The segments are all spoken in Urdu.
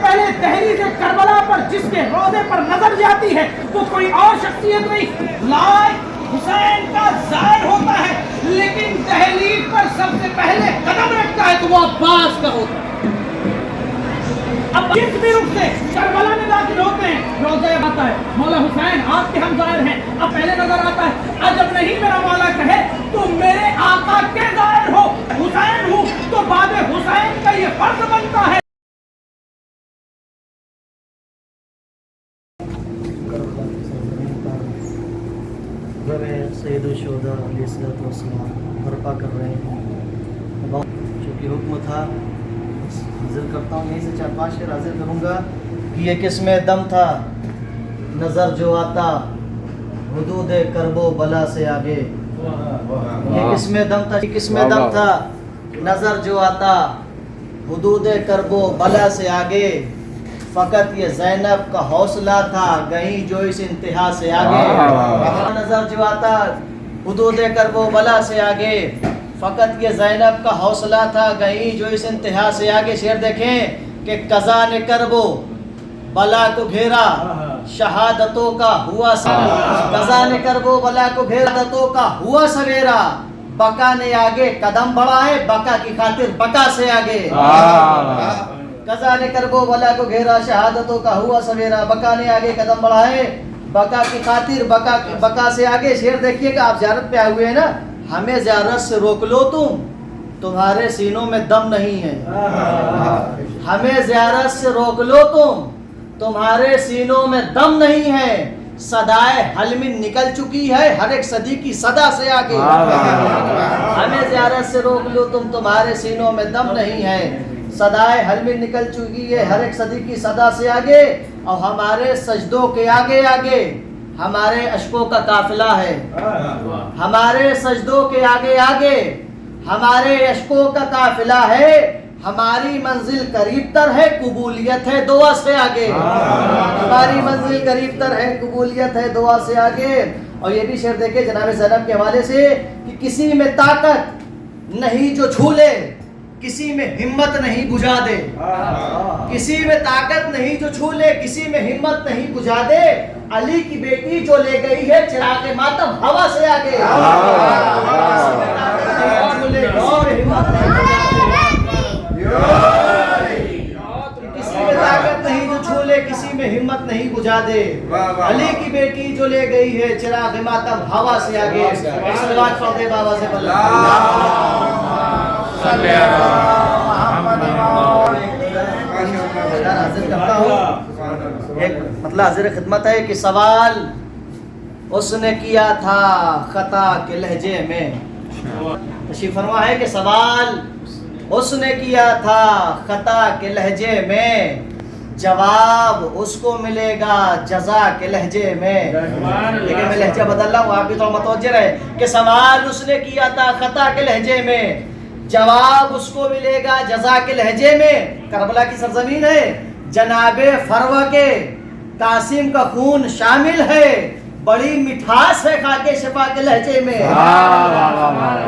پہلے دہلیز کربلا پر جس کے روضے پر نظر جاتی ہے وہ کوئی اور شخصیت نہیں، لائق حسین کا ظاہر ہوتا ہے، لیکن دہلیز پر سب سے پہلے قدم رکھتا ہے تو وہ عباس کا ہوتا ہے۔ اب جس بھی رخ سے کربلا میں داخل ہوتے ہیں روضہ آتا ہے مولا حسین آپ کے ہم ظاہر ہیں، اب پہلے نظر آتا ہے عجب نہیں میرا مولا کہے تم میرے آقا کے ظاہر ہو، حسین ہوں تو باب حسین کا یہ فرض بنتا ہے۔ سید الشہداء علیہ الصلوۃ والسلام برپا کر رہے ہیں، چونکہ حکم تھا حاضر کرتا ہوں، یہیں سے 4-5 شعر حاضر کروں گا کہ یہ کس میں دم تھا نظر جو آتا حدود کرب و بلا سے آگے، یہ کس میں دم تھا، کس میں دم تھا نظر جو آتا حدود کرب و بلا سے آگے، فقط یہ زینب کا حوصلہ تھا گئی جو اس انتہا سے آگے، نظر جو آتا حدود کرب و بلا سے آگے، فقط یہ زینب کا حوصلہ تھا گئی جو اس انتہا سے آگے۔ شعر دیکھیں کہ قضا نے کرب و بلا کو گھیرا شہادتوں کا ہوا سویرا، قضا نے کرب و بلا کو گھیرا شہادتوں کا ہوا سویرا، بقا نے آگے قدم بڑھائے بقا کی خاطر بقا سے آگے، قضا نے کرب و بلا کو گھیرا شہادتوں کا ہوا سویرا، بقا نے آگے قدم بڑھائے بقا کی خاطر بقا سے آگے۔ شعر دیکھیے گا، آپ زیارت پہ آئے ہوئے ہیں نا، ہمیں زیارت سے روک لو تمہارے سینوں میں دم نہیں ہے، ہمیں زیارت سے روک لو تمہارے سینوں میں دم نہیں ہے، صدائے حلم نکل چکی ہے ہر ایک صدی کی صدا سے آگے، ہمیں زیارت سے روک لو تمہارے سینوں میں دم نہیں ہے، صدائے حلم نکل چکی ہے ہر ایک صدی کی صدا سے آگے، اور ہمارے سجدوں کے آگے آگے ہمارے اشکوں کا قافلہ ہے، ہمارے سجدوں کے آگے آگے ہمارے اشکوں کا قافلہ ہے، ہماری منزل قریب تر ہے قبولیت ہے دعا سے آگے، ہماری منزل قریب تر ہے قبولیت ہے دعا سے آگے۔ اور یہ بھی شعر دیکھیں جناب زینب کے حوالے سے کہ کسی میں طاقت نہیں جو چھو لے کسی میں ہمت نہیں بجھا دے، کسی میں طاقت نہیں جو چھو لے کسی میں ہمت نہیں بجھا دے، علی کی بیٹی جو لے گئی ہے چراغ ماتم ہوا سے آگے، کسی میں طاقت نہیں جو چھو لے کسی میں ہمت نہیں بجھا دے، علی کی بیٹی جو لے گئی ہے چراغ ماتم ہوا سے آگے۔ صلوات پڑھ دے بابا سے حاضر کرتا ہوں، ایک مطلب حاضر خدمت ہے کہ سوال اس نے کیا تھا خطا کے لہجے میں، تشریف فرما ہے کہ سوال اس نے کیا تھا خطا کے لہجے میں، جواب اس کو ملے گا جزا کے لہجے میں، لیکن میں لہجہ بدل رہا ہوں آپ بھی تو متوجہ رہے کہ سوال اس نے کیا تھا خطا کے لہجے میں، جواب اس کو ملے گا جزا کے لہجے میں۔ کربلا کی سرزمین ہے، جناب فروہ کے قاسم کا خون شامل ہے، بڑی مٹھاس ہے خاک شفا کے لہجے میں،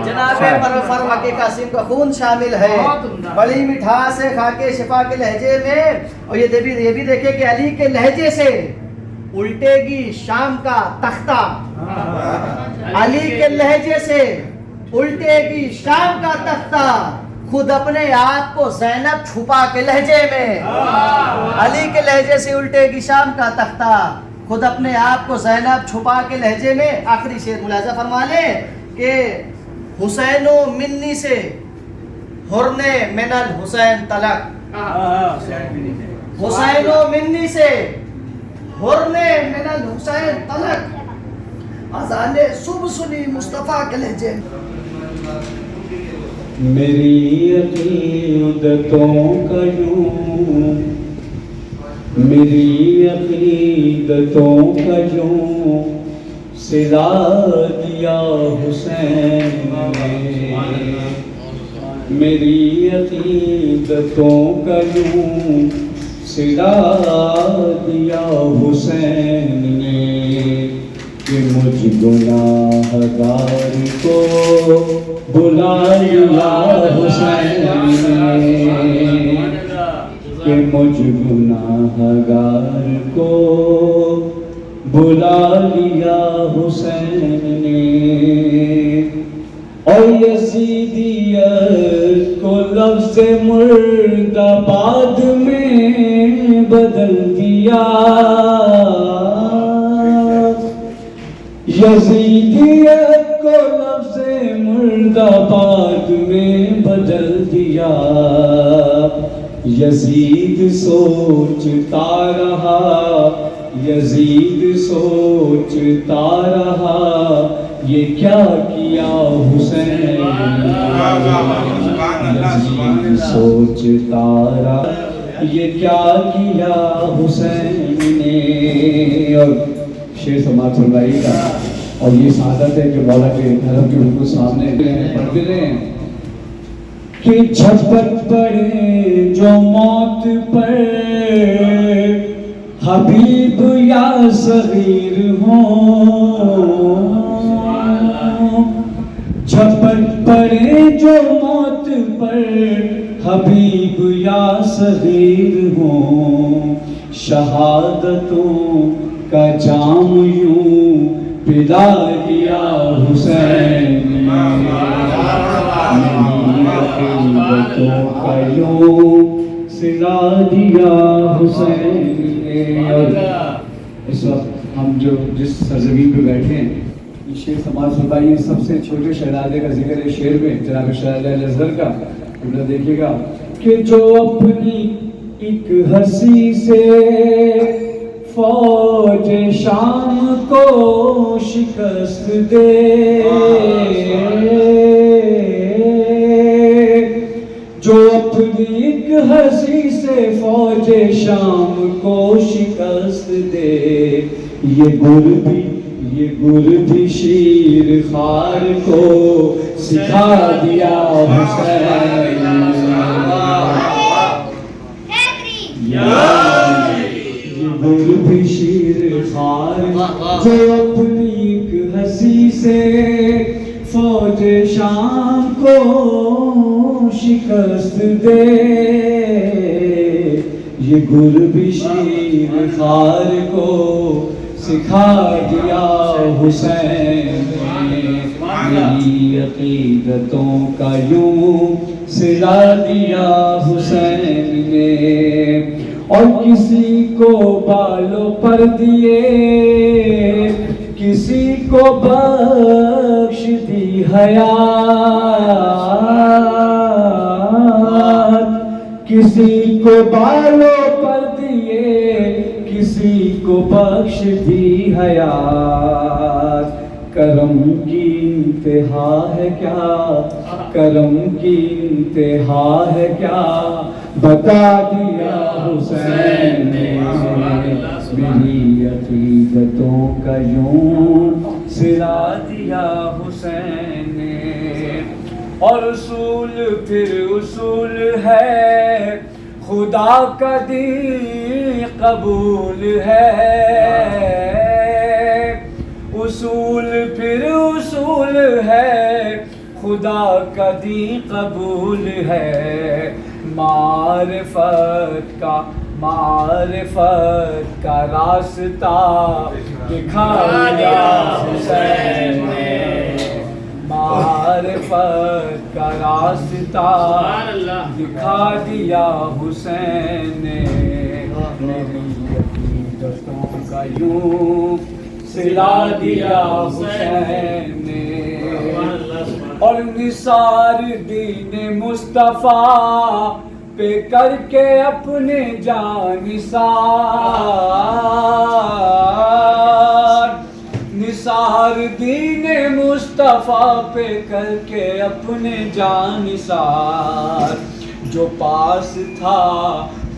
جناب فروہ کے قاسم کا خون شامل ہے، بڑی مٹھاس ہے خاک شفا کے لہجے میں۔ اور یہ بھی دیکھیں کہ علی کے لہجے سے الٹے گی شام کا تختہ، علی کے لہجے سے الٹے گی شام کا تختہ، خود اپنے آپ کو زینب چھپا کے لہجے میں، علی کے لہجے سے الٹے گی شام کا تختہ، خود اپنے آپ کو زینب چھپا کے لہجے میں۔ آخری شعر ملاحظہ فرما لیں کہ حسین و منی سے حرن من الحسین تلک، حسین و منی سے حرن من الحسین تلک، اذان صبح سنی مصطفیٰ کے لہجے میں۔ میری عقیدتوں کا یوں، میری عقیدتوں کا یوں سلا دیا حسین نے، میری عقیدتوں کا یوں سلا دیا حسین نے، کہ مجھ گناہ گار کو بلا لیا حسین نے، کہ مجھ گناہگار کو بلا لیا حسین نے، اور یزیدیت کو لفظ مرد آباد میں بدل دیا، یزیدیت کو لفظ مرد آباد میں بدل دیا، یزید سوچتا رہا، یزید سوچتا رہا، یہ کیا کیا حسین، یزید سوچتا رہا، یہ کیا کیا حسین نے۔ اور شعر سماعت فرمائیے گا، اور یہ سعادت ہے کہ مولا کے دھرم کے بالکل سامنے پڑھتے رہے ہیں کہ جھپٹ پڑے جو موت پر حبیب یا صغیر ہوں، جھپٹ پڑے جو موت پر حبیب یا صغیر ہوں، شہادتوں کا جام یوں پلا دیا حسین نے، عقیدتوں کا یوں سلا دیا حسین نے۔ اور اس وقت ہم جو جس سرزمین پہ بیٹھے ہیں، یہ شعر سماعت فرمائیے، سب سے چھوٹے شہزادے کا ذکر ہے شعر میں، جناب شہزادہ الاصغر کا، دیکھیے گا کہ جو اپنی ایک ہنسی سے فوج شام کو شکست دے، جو اپنی ایک ہنسی سے فوج شام کو شکست دے، یہ گر بھی شیر خوار کو سکھا دیا حسین، گر بھی شیر خوار جو اپنی ایک ہنسی سے فوج شام کو شکست دے، یہ گر بھی شیر خوار کو سکھا دیا حسین نے، میری عقیدتوں کا یوں سلا دیا حسین نے، اور کسی کو بالوں پر دیے، کسی کو بخش دی حیات، کسی کو بالوں پر دیے، کسی کو بخش دی حیات، کرم کی انتہا ہے کیا، کرم کی انتہا ہے کیا، بتا دیا حسین نے، میری عقیدتوں کا یوں سلا دیا حسین نے۔ اور اصول پھر اصول ہے، خدا کا دین قبول ہے، اصول پھر اصول ہے، خدا کا دین قبول ہے، معرفت کا راستہ دکھا دیا حسین نے، معرفت کا راستہ دکھا دیا حسین نے، میری عقیدتوں کا یوں سلا دیا حسین نے، اور نثار دین مصطفیٰ پہ کر کے اپنے جان نثار، نثار دین مصطفیٰ پہ کر کے اپنے جان نثار، جو پاس تھا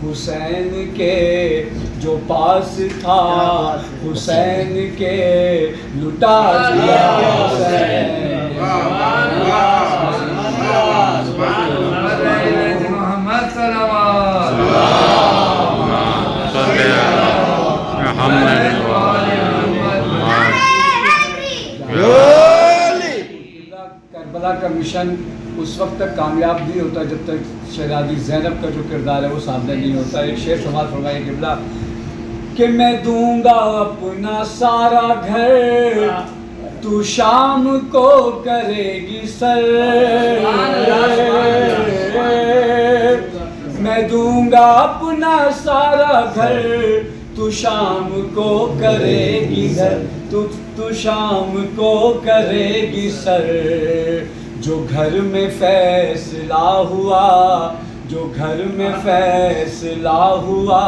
حسین کے، جو پاس تھا حسین کے، لٹا دیا حسین، کربلا کا مشن اس وقت تک کامیاب نہیں ہوتا جب تک شہزادی زینب کا جو کردار ہے وہ سامنے نہیں ہوتا. ایک شعر سماعت فرمائے قبلہ کہ میں دوں گا اپنا سارا گھر تو شام کو کرے گی سر. میں دوں گا اپنا سارا گھر تو شام کو کرے گی گھر تو شام کو کرے گی سر. جو گھر میں فیصلہ ہوا جو گھر میں فیصلہ ہوا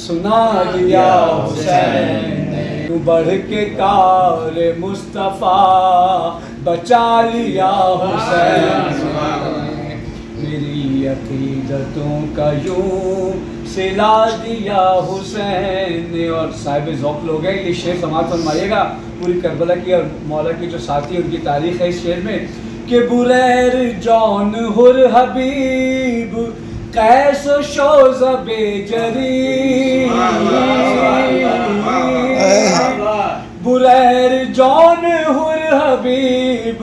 سنا دیا حسین نے. تو بڑھ کے کار مصطفیٰ بچا لیا حسین. میری عقیدتوں کا یوں سلا دیا حسین نے. اور صاحب ذوق لوگ ہیں یہ شعر سماعت فرمائیے گا پوری کربلا کی اور مولا کی جو ساتھی ان کی تاریخ ہے اس شعر میں کہ بریر جون ہر حبیب قیس و شوذب جری. بریر جون ہر حبیب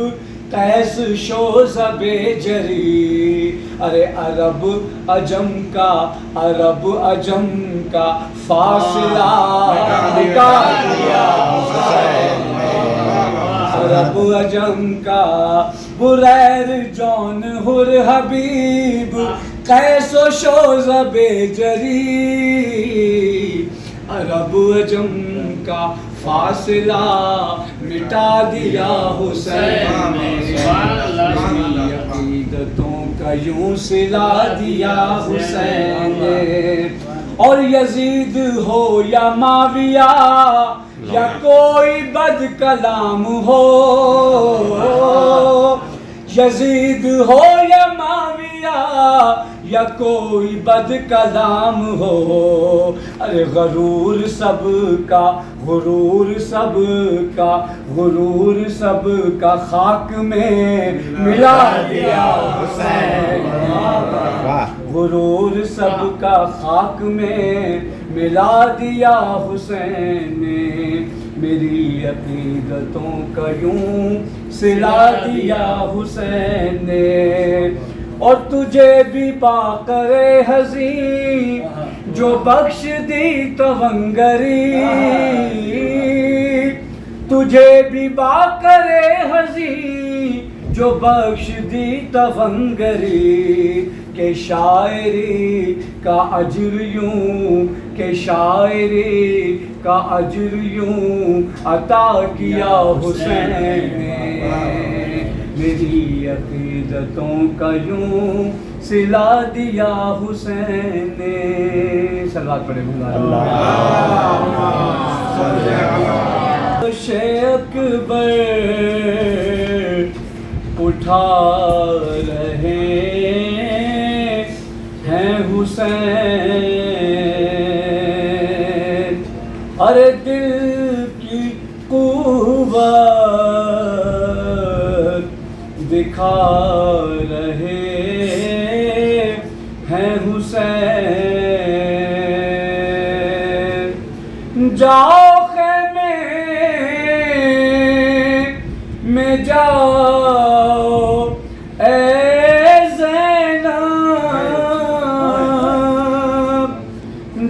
قیس شوذب جری. ارے عرب عجم کا فاصلہ نکال دیا حسین نے. عرب عجم کا بریر جون ہر حبیب قیس و شوذب جری. عرب عجم کا فاصلہ مٹا دیا حسین نے. عقیدتوں کا یوں سلا دیا حسین نے. اور یزید ہو یا معاویہ یا کوئی بد کلام ہو. یزید ہو یا معاویہ یا کوئی بد کلام ہو. ارے غرور سب کا غرور سب کا خاک میں ملا دیا حسین. غرور سب کا خاک میں ملا دیا حسین نے. میری عقیدتوں کا یوں سلا دیا حسین نے. اور تجھے بھی باقر حزین جو بخش دی تونگری. تجھے بھی باقر حزین جو بخش دی تونگری. کہ شاعری کا اجر یوں عطا کیا حسین نے. میری عقیدتوں کا یوں سلا دیا حسین نے. صلوات پڑھیں اکبر اٹھا رہے ہیں حسین. ارے دل کی قوت دکھا رہے ہیں حسین. جاؤ خیمے میں جاؤ اے زینب.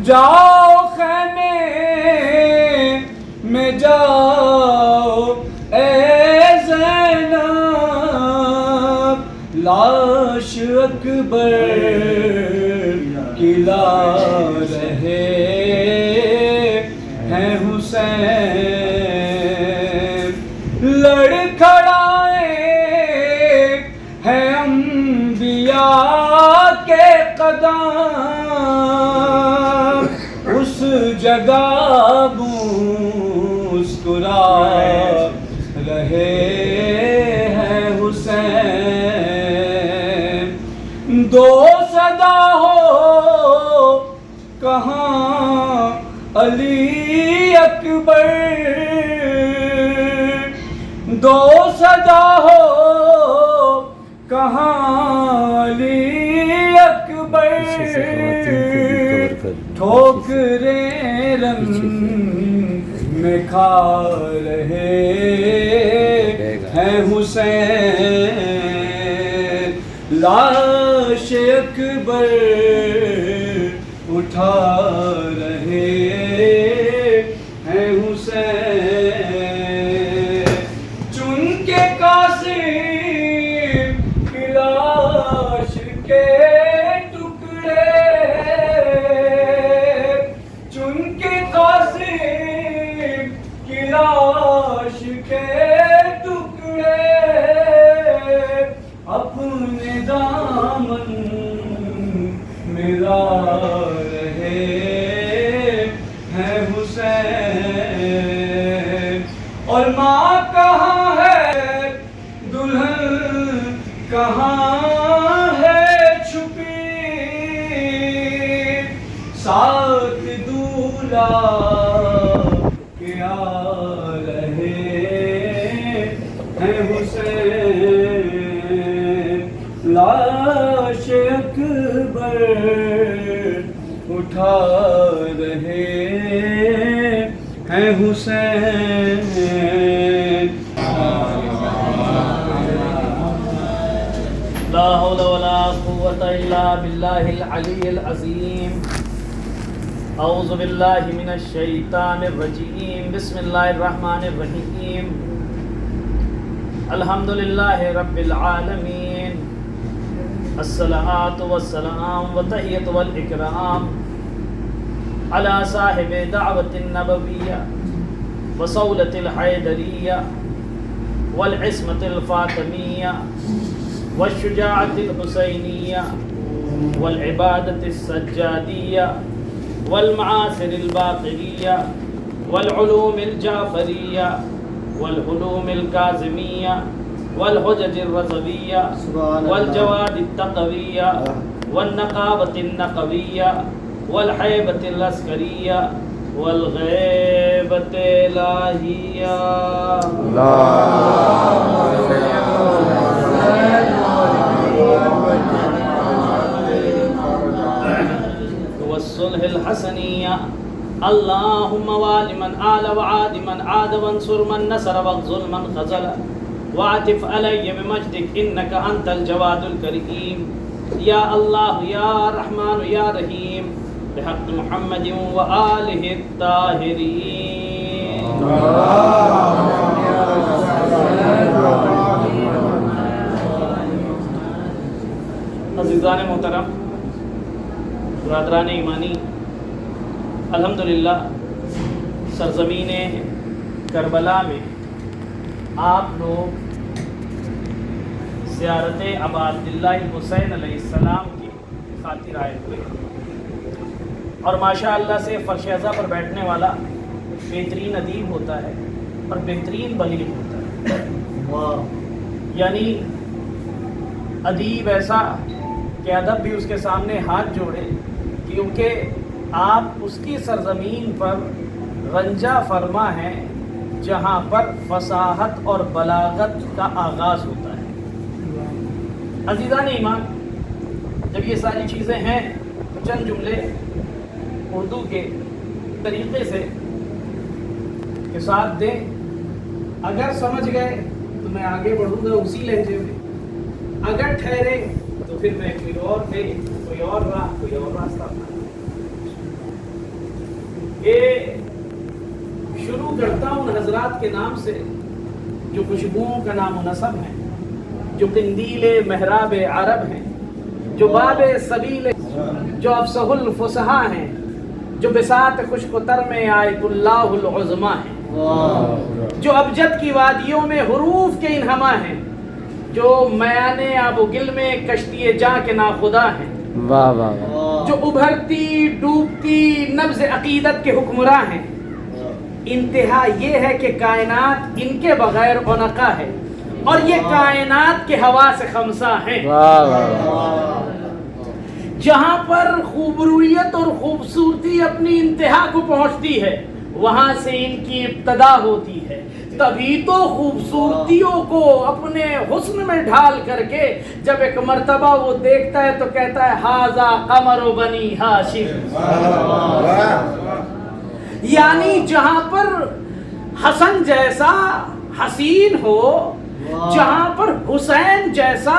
جاؤ خیمے میں جاؤ اے زینب. لاش اکبر کی لا رہے ہیں حسین. لڑکھڑائے ہیں انبیاء کے قدم. اس جگہ مسکرا رہے ہیں حسین. دو صدا ہو کہاں علی اکبر. دو صدا ہو کہاں علی اکبر. ٹھوکریں رنگ میں کھا رہے ہیں حسین. لاش اکبر اٹھا رہے ہیں حسین، چن کے قاسم کی لاش کے ٹکڑے، چن کے قاسم کی لاش کے ٹکڑے اپنے دامن میں لا رہے ہیں حسین، اور ماں کہاں ہے دلہن کہاں ہے چھپی، ساتھ دولہا کے آ رہے ہیں حسین، لاش اکبر اٹھا رہے ہیں حسین۔ لا حول ولا قوة إلا بالله العلي العظيم۔ اعوذ باللہ من الشیطان الرجیم، بسم اللہ الرحمن الرحیم، الحمد للہ رب العالمین، الصلاۃ والسلام وتحیۃ والاکرام علی صاحب دعوت النبویہ وصولۃ الحیدریہ والعصمۃ الفاطمیہ والشجاعۃ الحسینیہ والعبادۃ السجادیہ والمعاصر الباقریہ والعلوم الجعفریہ والحلوم الکاظمیہ والحجج الرضویہ والجواد التقویہ والنقابۃ النقویہ والحیبۃ العسکریہ والغیبۃ الہیہ۔ والصلح الحسنیہ، اللہم وال من آل وعاد من عاد وانصر من نصر واغزل من خزل وعطف علی بمجدک انک انت الجواد الکریم، یا اللہ یا رحمان یا رحیم، بحق محمد وآلہ الطاہرین۔ عزیزان محترم، برادران ایمانی، الحمدللہ سرزمین کربلا میں آپ لوگ زیارت ابا عبداللہ حسین علیہ السلام کی خاطر آئے ہوئے، اور ماشاءاللہ سے فرش اعظم پر بیٹھنے والا بہترین ادیب ہوتا ہے اور بہترین بلیغ ہوتا ہے، یعنی ادیب ایسا کہ ادب بھی اس کے سامنے ہاتھ جوڑے، کیونکہ آپ اس کی سرزمین پر رنجہ فرما ہیں جہاں پر فصاحت اور بلاغت کا آغاز ہوتا ہے۔ عزیزان ایمان، جب یہ ساری چیزیں ہیں تو چند جملے اردو کے طریقے سے کے ساتھ دیں، اگر سمجھ گئے تو میں آگے بڑھوں گا اسی لہجے میں، اگر ٹھہرے تو پھر میں کوئی اور راستہ اپنا شروع کرتا ہوں ان حضرات کے نام سے جو خوشبوؤں کا نام و نسب ہے، جو قندیل محراب عرب ہیں، جو باب سبیل، جو افصح الفصحا ہیں، جو بساط خشک و تر میں آیت اللہ العظما ہیں، جو ابجد کی وادیوں میں حروف کے انہما ہیں، جو میان آب و گل میں کشتی جاں کے ناخدا ہیں، جو ابھرتی ڈوبتی نبض عقیدت کے حکمراں ہیں۔ انتہا یہ ہے کہ کائنات ان کے بغیر عنقا ہے، اور یہ کائنات کے ہوا سے خمسہ ہیں۔ جہاں پر خوبرویت اور خوبصورتی اپنی انتہا کو پہنچتی ہے وہاں سے ان کی ابتدا ہوتی ہے، تبھی تو خوبصورتیوں کو اپنے حسن میں ڈھال کر کے جب ایک مرتبہ وہ دیکھتا ہے تو کہتا ہے ھذا قمر بنی ہاشم، یعنی جہاں پر حسن جیسا حسین ہو، جہاں پر حسین جیسا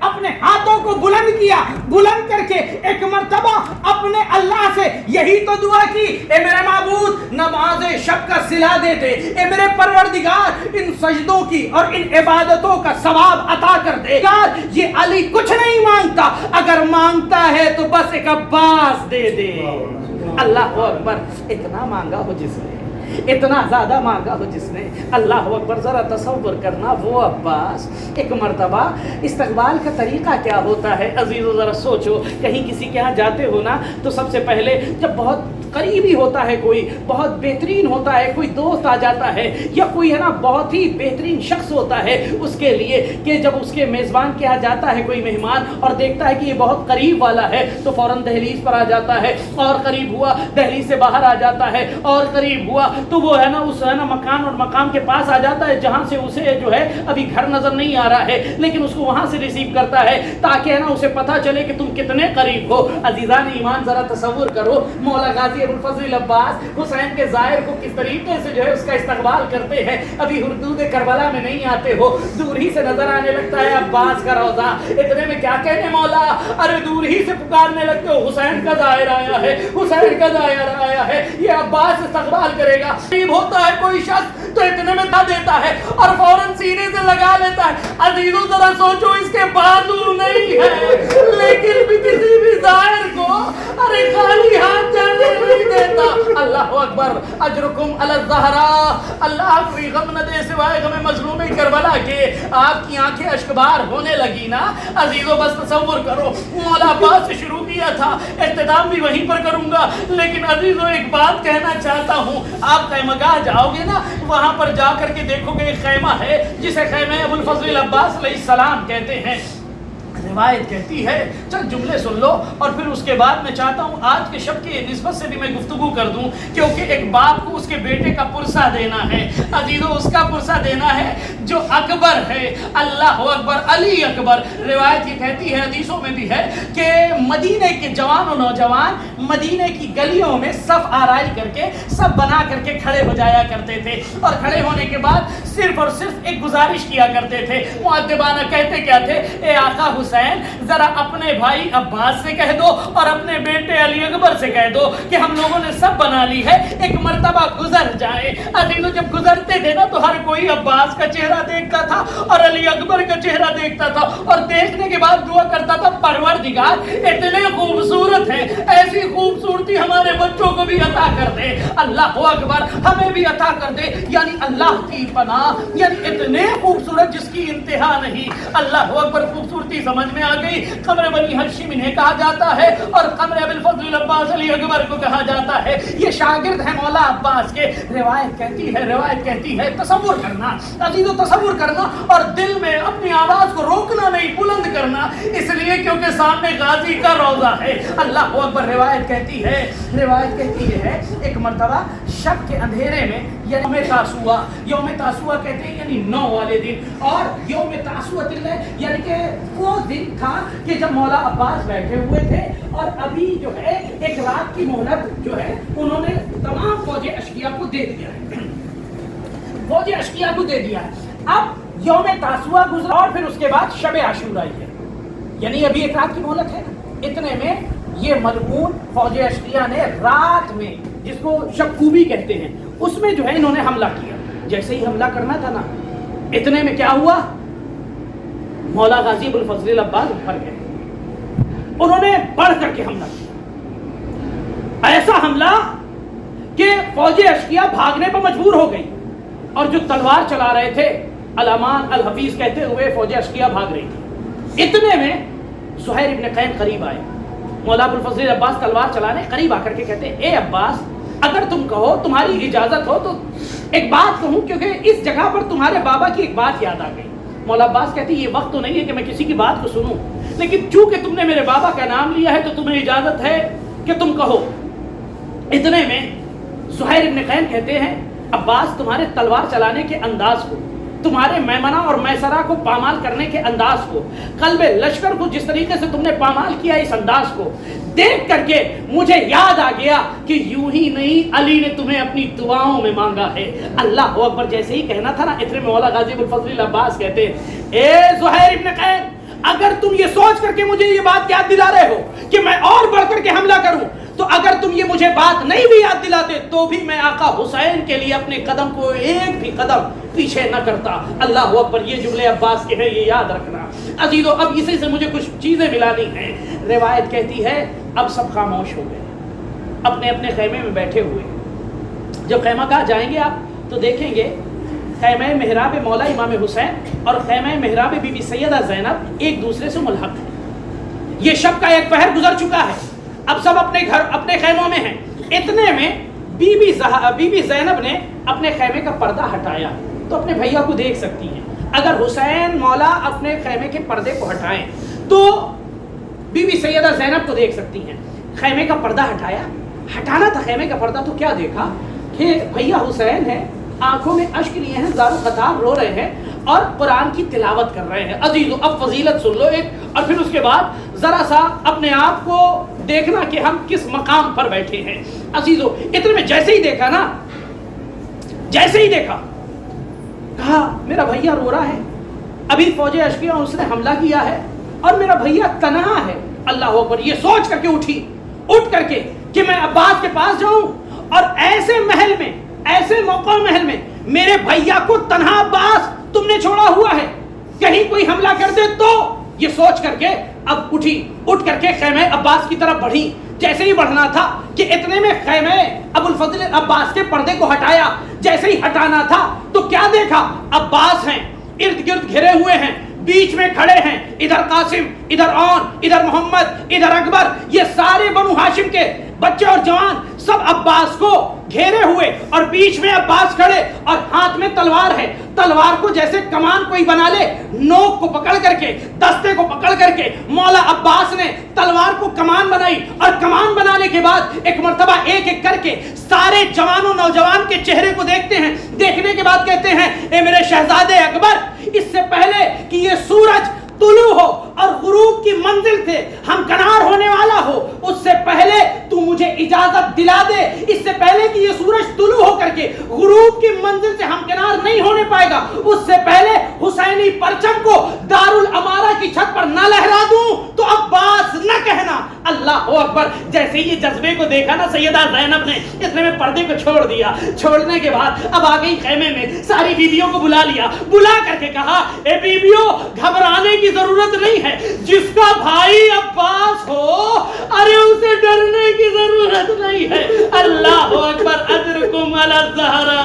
اپنے ہاتھوں کو بلند کیا, بلند کر کے ایک مرتبہ اپنے اللہ سے یہی تو دعا کی, اے میرے معبود نماز شب کا صلہ دے دے, اے میرے پروردگار ان سجدوں کی اور ان عبادتوں کا ثواب عطا کر دے. یار یہ علی کچھ نہیں مانگتا, اگر مانگتا ہے تو بس ایک عباس دے دے. اللہ اکبر, اتنا مانگا ہو جس نے, اتنا زیادہ مانگا ہو جس نے, اللہ اکبر. ذرا تصور کرنا وہ عباس. ایک مرتبہ استقبال کا طریقہ کیا ہوتا ہے عزیزو, ذرا سوچو. کہیں کسی کے ہاں جاتے ہو نا تو سب سے پہلے جب بہت قریبی ہوتا ہے, کوئی بہت بہترین ہوتا ہے, کوئی دوست آ جاتا ہے یا کوئی ہے نا بہت ہی بہترین شخص ہوتا ہے اس کے لیے, کہ جب اس کے میزبان کے یہاں جاتا ہے کوئی مہمان اور دیکھتا ہے کہ یہ بہت قریب والا ہے تو فوراً دہلیز پر آ جاتا ہے, اور قریب ہوا دہلیز سے باہر آ جاتا ہے, اور قریب ہوا تو وہ ہے نا اس ہے نا مکان اور مقام کے پاس آ جاتا ہے جہاں سے اسے جو ہے ابھی گھر نظر نہیں آ رہا ہے, لیکن اس کو وہاں سے ریسیو کرتا ہے تاکہ ہے نا اسے پتہ چلے کہ تم کتنے قریب ہو. عزیزان ایمان ذرا تصور کرو مولا غازی ابوالفضل عباس حسین کے ظاہر کو کس طریقے سے جو ہے اس کا استقبال کرتے ہیں. ابھی حدود کربلا میں نہیں آتے ہو, دور ہی سے نظر آنے لگتا ہے عباس کا روضہ. اتنے میں کیا کہنے مولا, ارے دور ہی سے پکارنے لگتے ہو حسین کا ظاہر آیا ہے, حسین کا ظاہر آیا ہے, یہ عباس استقبال کرے گا. قریب ہوتا ہے کوئی شخص تو اتنے میں تھا دیتا ہے اور فوراً سینے سے لگا لیتا ہے. عزیزو ذرا سوچو, اس کے بازو نہیں ہے لیکن بھی کسی بھی ظاہر کو ارے خالی ہاتھ جانے نہیں دیتا. اللہ اکبر. اجرکم علی الزہراء, اللہ کوئی غم نہ دے سوائے غم مظلوم کربلا کے. آپ کی آنکھیں اشکبار ہونے لگی نا عزیزو, بس تصور کرو مولا عباس سے شروع کیا تھا, اختتام بھی وہیں پر کروں گا, لیکن عزیزو ایک بات کہنا چاہتا ہوں. آپ خیمہ گاہ جاؤ گے نا, وہاں پر جا کر کے دیکھو گے ایک خیمہ ہے جسے خیمہ ابوالفضل عباس علیہ السلام کہتے ہیں. روایت کہتی ہے, چند جملے سن لو اور پھر اس کے بعد میں چاہتا ہوں آج کے شب کی نسبت سے بھی میں گفتگو کر دوں, کیونکہ ایک باپ کو اس کے بیٹے کا پرسہ دینا ہے عزیزو, اس کا پرسہ دینا ہے جو اکبر ہے. اللہ اکبر, علی اکبر. روایت یہ کہتی ہے, حدیثوں میں بھی ہے کہ مدینے کے جوان و نوجوان مدینے کی گلیوں میں صف آرائی کر کے سب بنا کر کے کھڑے ہو جایا کرتے تھے, اور کھڑے ہونے کے بعد صرف اور صرف ایک گزارش کیا کرتے تھے. مؤدبانہ کہتے کیا تھے, اے آقا حسین ذرا اپنے بھائی عباس سے کہہ دو اور اپنے بیٹے علی اکبر سے کہہ دو کہ ہم لوگوں نے سب بنا لی ہے, ایک مرتبہ گزر جائے. عزیزو جب گزرتے تھے نا تو ہر کوئی عباس کا چہرہ دیکھتا تھا اور علی اکبر کا چہرہ دیکھتا تھا, اور دیکھنے کے بعد دعا کرتا تھا پروردگار اتنے خوبصورت ہیں, ایسی خوبصورتی ہمارے بچوں کو بھی عطا کر دے. اللہ اکبر, ہمیں بھی عطا کر دے. یعنی اللہ کی پناہ, یعنی اتنے خوبصورت جس کی انتہا نہیں. اللہ اکبر, خوبصورتی سمجھ میں آ گئی. قمر بنی ہاشم انہیں کہا جاتا ہے اور قمر ابوالفضل عباس علی اکبر کو کہا جاتا ہے. یہ شاگرد ہیں مولا عباس کے. روایت کہتی ہے تصور کرنا عزیزو, تصور کرنا اور دل میں اپنی آواز کو روکنا نہیں, بلند کرنا, اس لیے کیونکہ سامنے غازی کا روضہ ہے. اللہ اکبر. روایت کہتی ہے ایک مرتبہ شب کے اندھیرے میں یوم تاسوعہ کہتے ہیں یعنی 9 والے دن, اور یوم تاسوعۃ اللہ یعنی کہ وہ دن تھا کہ جب مولا عباس بیٹھے ہوئے تھے اور ابھی جو ہے ایک رات کی مہلت جو ہے انہوں نے تمام فوج اشقیاء کو دے دیا ہے. اب یوم تاسوعہ گزرا اور پھر اس کے بعد شب عاشوراء ہے, یعنی ابھی ایک رات کی مہلت ہے. اتنے میں یہ ملعون فوج اشقیاء نے رات میں, جس کو شبکوبی کہتے ہیں, اس میں جو ہے انہوں نے حملہ کیا. جیسے ہی حملہ کرنا تھا نا, اتنے میں کیا ہوا, مولا غازی ابوالفضل عباس اٹھ گئے. انہوں نے بڑھ کر کے حملہ کیا, ایسا حملہ کہ فوج اشقیاء بھاگنے پر مجبور ہو گئی, اور جو تلوار چلا رہے تھے الامان الحفیظ کہتے ہوئے فوج اشقیاء بھاگ رہی تھی. اتنے میں زہیر ابن قین قریب آئے. مولا ابوالفضل عباس تلوار چلانے قریب آ کر کے کہتے, اے عباس اگر تم کہو, تمہاری اجازت ہو تو ایک بات کہوں, کیونکہ اس جگہ پر تمہارے بابا کی ایک بات یاد آ گئی. مولا عباس کہتے یہ وقت تو نہیں ہے کہ میں کسی کی بات کو سنوں, لیکن چونکہ تم نے میرے بابا کا نام لیا ہے تو تمہیں اجازت ہے کہ تم کہو. اتنے میں زہیر ابن قین کہتے ہیں, عباس تمہارے تلوار چلانے کے انداز کو, تمہارے میمنہ اور میسرہ کو پامال کرنے کے انداز کو, قلب لشکر کو جس طریقے سے تم نے پامال کیا اس انداز کو دیکھ کر کے مجھے یاد آ گیا کہ یوں ہی نہیں علی نے تمہیں اپنی دعاؤں میں مانگا ہے. اللہ اکبر. جیسے ہی کہنا تھا نا, اتنے میں مولا غازی ابوالفضل عباس کہتے, اے زہیر ابن قین اگر تم یہ سوچ کر کے مجھے یہ بات یاد دلا رہے ہو کہ میں اور بڑھ کر کے حملہ کروں، تو اگر تم یہ مجھے بات نہیں بھی یاد دلاتے تو بھی میں آقا حسین کے لیے اپنے قدم کو ایک بھی قدم پیچھے نہ کرتا۔ اللہ اکبر، یہ جملے عباس کے ہیں، یہ یاد رکھنا عزیزو۔ اب اسی سے مجھے کچھ چیزیں ملانی ہیں۔ روایت کہتی ہے اب سب خاموش ہو گئے، اپنے اپنے خیمے میں بیٹھے ہوئے۔ جب خیمہ گاہ جائیں گے آپ تو دیکھیں گے خیمہ محراب مولا امام حسین اور خیمہ محراب بی بی سیدہ زینب ایک دوسرے سے ملحق ہیں۔ یہ شب کا ایک پہر گزر چکا ہے، اب سب اپنے گھر اپنے خیموں میں ہیں۔ اتنے میں بی بی زینب نے اپنے خیمے کا پردہ ہٹایا تو اپنے بھیا کو دیکھ سکتی ہیں۔ اگر حسین مولا اپنے خیمے کے پردے کو ہٹائیں تو بی بی سیدہ زینب کو دیکھ سکتی ہیں۔ خیمے کا پردہ ہٹانا تھا خیمے کا پردہ، تو کیا دیکھا کہ بھیا حسین ہے، آنکھوں میں اشک لیے ہیں، زار و قطار رو رہے ہیں اور قرآن کی تلاوت کر رہے ہیں۔ عزیزو اب فضیلت سن لو ایک، اور پھر اس کے بعد ذرا سا اپنے آپ کو دیکھنا کہ ہم کس مقام پر بیٹھے ہیں۔ عزیزو اتنے میں جیسے ہی دیکھا نا، جیسے ہی دیکھا کہا میرا بھیا رو رہا ہے، ابھی فوج اشقیہ اس نے حملہ کیا ہے اور میرا بھیا تنہا ہے۔ اللہ اکبر، یہ سوچ کر کے اٹھ کر کے کہ میں عباس کے پاس جاؤں اور ایسے محل میں، ایسے موقع محل میں میرے بھیا کو تنہا عباس تم نے چھوڑا ہوا ہے، کہیں کوئی حملہ کر دے تو۔ یہ سوچ کر کے اب اٹھ کر کے خیمہ عباس کی طرف بڑھی۔ جیسے ہی بڑھنا تھا کہ اتنے میں خیمہ ابو الفضل عباس کے پردے کو ہٹایا، جیسے ہی ہٹانا تھا تو کیا دیکھا؟ عباس ہیں، ارد گرد گھرے ہوئے ہیں، بیچ میں کھڑے ہیں، ادھر قاسم، ادھر اون، ادھر محمد، ادھر اکبر، یہ سارے بنو ہاشم کے بچے اور جوان سب عباس کو گھیرے ہوئے اور بیچ میں عباس کھڑے اور ہاتھ میں تلوار ہے۔ تلوار کو جیسے کمان کوئی بنا لے، نوک کو پکڑ کر کے، دستے کو پکڑ کر کے مولا عباس نے تلوار کو کمان بنائی، اور کمان بنانے کے بعد ایک مرتبہ ایک ایک کر کے سارے جوانوں نوجوان کے چہرے کو دیکھتے ہیں۔ دیکھنے کے بعد کہتے ہیں اے میرے شہزادے اکبر، اس سے پہلے کہ یہ سورج طلوع ہو اور غروب کی منزل سے ہمکنار ہونے والا ہو، اس سے پہلے تو مجھے اجازت دلا دے، اس سے پہلے کہ یہ سورج طلوع ہو کر کے غروب کی منزل سے ہمکنار نہیں ہونے پائے گا، اس سے پہلے حسینی پرچم کو دارالامارہ کی چھت پر نہ لہرا دوں تو عباس نہ کہنا۔ اللہ اکبر، جیسے یہ جذبے کو دیکھا نا سیدہ زینب نے، اتنے میں پردے کو چھوڑ دیا۔ چھوڑنے کے بعد اب آ گئی خیمے میں، ساری بیویوں کو بلا لیا، بلا کر کے کہا اے بیویوں، گھبرانے کی ضرورت نہیں ہے، جس کا بھائی عباس ہو ارے اسے ڈرنے کی ضرورت نہیں ہے۔ اللہ اکبر، اجرکم علی الزہرا۔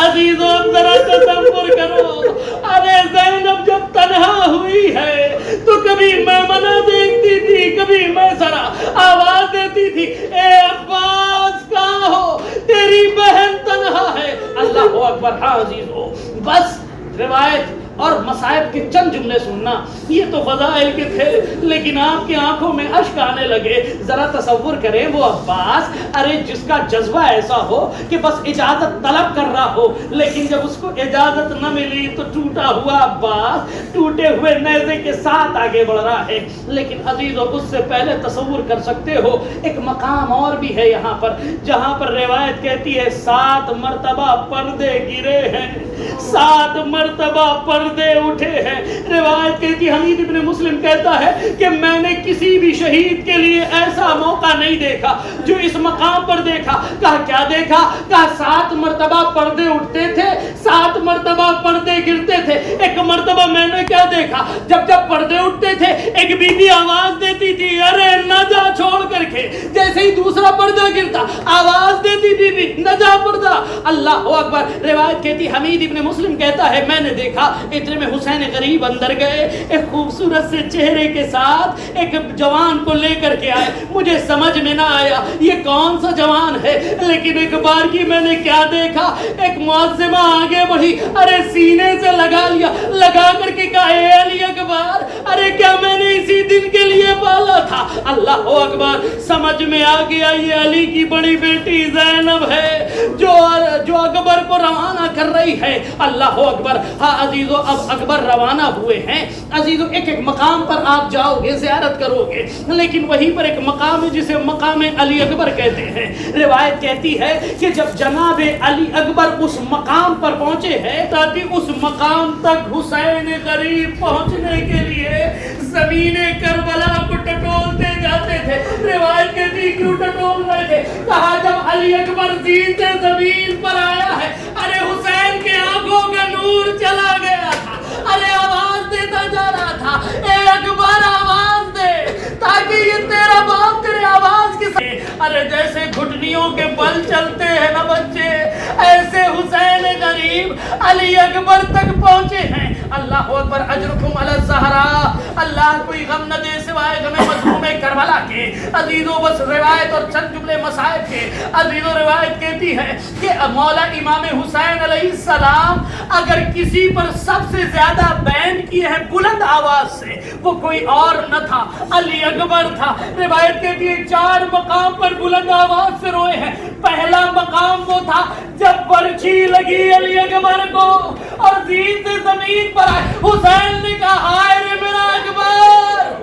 عزیزو ذرا تصور کرو، ارے زینب جب تنہا ہوئی ہے تو کبھی میمنہ دیکھتی تھی، کبھی میسرہ آواز دیتی تھی اے عباس کہاں ہو، تیری بہن تنہا ہے۔ اللہ اکبر۔ ہاں عزیزو، بس روایت اور مصائب کے چند جملے سننا، یہ تو فضائل کے تھے، لیکن آپ کی آنکھوں میں اشک آنے لگے۔ ذرا تصور کریں وہ عباس، ارے جس کا جذبہ ایسا ہو کہ بس اجازت طلب کر رہا ہو، لیکن جب اس کو اجازت نہ ملی تو ٹوٹا ہوا عباس ٹوٹے ہوئے نیزے کے ساتھ آگے بڑھ رہا ہے۔ لیکن عزیزو، اس سے پہلے تصور کر سکتے ہو ایک مقام اور بھی ہے یہاں پر، جہاں پر روایت کہتی ہے 7 مرتبہ پردے گرے ہیں، 7 مرتبہ پردے اٹھے ہیں۔ روایت کہتی، حمید ابن مسلم کہتا ہے کہ میں نے کسی بھی شہید کے لیے ایسا موقع نہیں دیکھا جو اس مقام پر دیکھا۔ کہا کیا دیکھا؟ کہا 7 مرتبہ پردے اٹھتے تھے، 7 مرتبہ پردے گرتے تھے۔ ایک مرتبہ میں نے کیا دیکھا، جب پردے اٹھتے تھے ایک بی بی آواز دیتی تھی ارے نہ جا چھوڑ کر کے، جیسے ہی دوسرا پردہ گرتا آواز دیتی بی بی نہ جا پردہ۔ اللہ اکبر۔ روایت کہتی، حمید ابن مسلم کہتا ہے میں نے دیکھا، اتنے میں حسین غریب اندر گئے، ایک خوبصورت سے چہرے کے ساتھ ایک جوان کو لے کر کے آئے۔ مجھے سمجھ میں نہ آیا یہ کون سا جوان ہے، لیکن ایک بار کی میں نے کیا دیکھا، ایک معظمہ آگے بڑھی، ارے سینے سے لگا لیا، لگا کر کے کہا اے علی اکبر، ارے کیا میں نے اسی دن کے لیے پالا تھا۔ اللہ اکبر۔ سمجھ میں آ گیا یہ علی کی بڑی بیٹی زینب ہے جو اکبر کو روانہ کر رہی ہے۔ اللہ اکبر۔ ہاں عزیزو، اب اکبر روانہ ہوئے ہیں۔ عزیزو، ایک ایک مقام پر آپ جاؤ گے، زیارت کرو گے، لیکن وہیں پر ایک مقام ہے جسے مقام علی اکبر کہتے ہیں۔ روایت کہتی ہے کہ جب جناب علی اکبر اس مقام پر پہنچے ہیں تاکہ اس مقام تک حسین غریب پہنچنے کے لیے زمین کربلا کو ٹٹولتے جاتے تھے. روایت کہتی کیوں ٹٹول رہے تھے؟ کہا جب علی اکبر زین سے زمین پر آیا ہے, ارے حسین کے آنکھوں کا نور چلا گیا تھا, ارے آواز دیتا جا رہا تھا, اے اکبر آواز دے تاکہ یہ تیرا باپ تیرے آواز کے ساتھ. ارے جیسے گھٹنیوں کے بل چلتے ہیں نا بچے, ایسے حسین غریب علی اکبر تک پہنچے ہیں. اللہ اکبر, اجرکم علی الزہراء. اللہ کوئی غم نہ دے سوائے غم مظلوم کربلا کے. عزیزو بس روایت اور چند جملے مصائب کے. عزیزو روایت کہتی ہے کہ مولا امام حسین علیہ السلام اگر کسی پر سب سے زیادہ بین کیے ہیں بلند آواز سے, وہ کوئی اور نہ تھا, علی اکبر تھا. روایت کہتی ہے 4 مقام پر بلند آواز سے روئے ہیں. پہلا مقام وہ تھا جب برچھی لگی علی اکبر کو اور زین سے زمین پر آئے, حسین نے کہا ہائے رے میرا اکبر.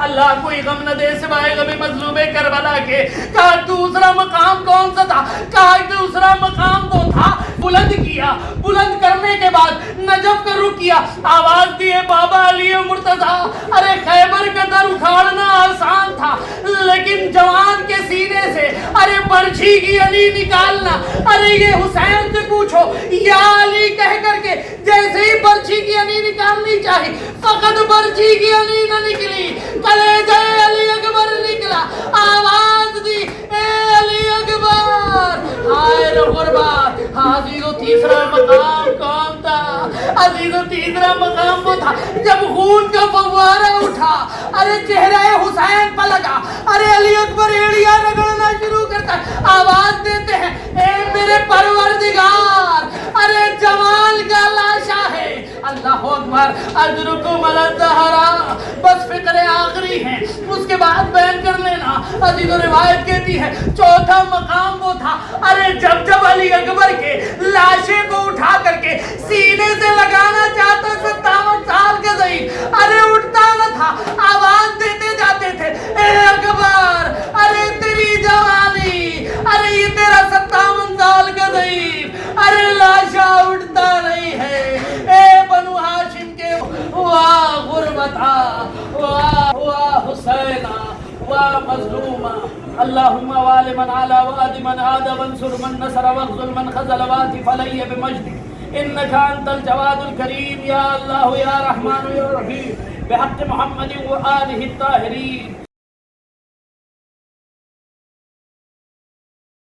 اللہ کوئی غم نہ دے سوائے غم مظلوم کربلا کے. کہا دوسرا مقام کون سا تھا؟ کہا دوسرا مقام وہ تھا بلند کیا, بلند کرنے کے بعد نجف کا رخ کیا, آواز دیے بابا علی مرتضیٰ. ارے خیبر کا در اکھاڑنا آسان تھا لیکن جوان کے سینے سے ارے برچھی کی علی نکالنا, ارے یہ حسین سے پوچھو یا علی کہہ کر کے جیسے ہی برچھی کی علی نکالنی چاہی فقط برچھی کی علی نہ نکلی, کلیجہ علی اکبر نکلا. آواز دی اے علی اکبر, ہائے رے غربت. عزیزو تیسرا مقام کون تھا؟ عزیزو تیسرا مقام وہ تھا جب خون کا فوارہ اٹھا, ارے چہرہ حسین پہ لگا, ارے علی اکبر ایڑیاں رگڑنا شروع کرتا, آواز دیتے ہیں اے میرے پروردگار, ارے جمال کا لاشا ہے. اللہ اکبر, اجرکم علی الزہراء. بس فکر آخری ہے, اس کے بعد بیان کر لینا. عزیزو روایت کہتی ہے چوتھا مقام وہ تھا ارے جب علی اکبر کے لاشے کو اٹھا کر کے سینے سے لگانا چاہتا 57 سال کا ضعیف, ارے اٹھتا نہ تھا, آواز دیتے جاتے تھے اے اکبر, ارے تیری جوانی, ارے یہ تیرا 57 سال کا ضعیف, ارے لاشا اٹھتا نہیں ہے. اے بنو ہاشم کے واہ غربتا, واہ حسینہ, واہ مظلومہ. اللہم وال من علا وآد من عاد وانصر من نصر واخذل من خذل واتف علی بمجدک انکا انت الجواد الکریم. یا اللہ یا رحمان یا رحیم بحق محمد و آلہ الطاہرین.